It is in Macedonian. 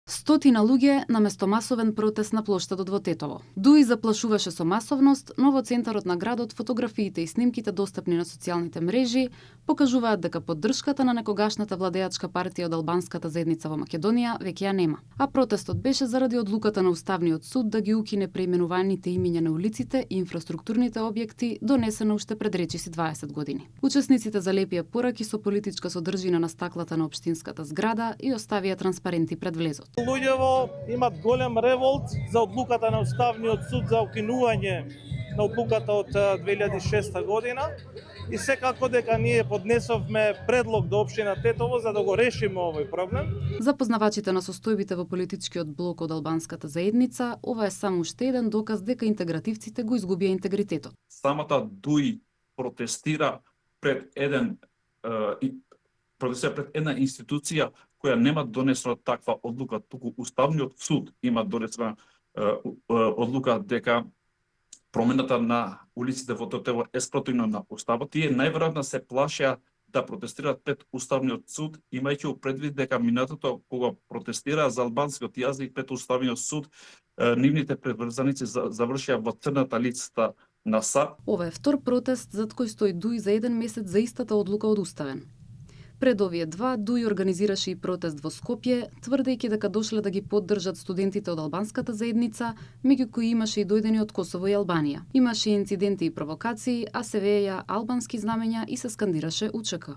Стотина луѓе наместо масовен протест на плоштадот во Тетово. Дуи заплашуваше со масовност, но во центарот на градот фотографиите и снимките достапни на социјалните мрежи покажуваат дека поддршката на некогашната владеачка партија од албанската заедница во Македонија веќе ја нема. А протестот беше заради одлуката на Уставниот суд да ги укине преименуваните имиња на улиците и инфраструктурните објекти, донесено уште пред речиси 20 години. Учесниците залепија пораки со политичка содржина на стаклата на општинската зграда и оставија транспаренти пред влезот. Луѓето имат голем револт за одлуката на Уставниот суд за укинување на одлуката од 2006 година и секако дека ние поднесовме предлог до општина Тетово за да го решиме овој проблем. За познавачите на состојбите во политичкиот блок од албанската заедница, ова е само уште еден доказ дека интегративците го изгубија интегритетот. Самата ДУИ протестира пред една институција која нема донесена таква одлука, туку Уставниот суд има донесена одлука дека промената на улиците во Тетово е спротивна на Уставот. Тие најверојатно се плашеа да протестираат пред Уставниот суд, имајќи предвид дека минатото кога протестираа за албанскиот јазик пред Уставниот суд, нивните приврзаници завршија во црната листа на САП. Ова е втор протест зад кој стои ДУИ за еден месец за истата одлука од Уставен. Пред овие два, ДУИ организираше и протест во Скопје, тврдејќи дека дошле да ги поддржат студентите од албанската заедница, меѓу кои имаше и дојдени од Косово и Албанија. Имаше инциденти и провокации, а се вееја албански знамења и се скандираше УЧК.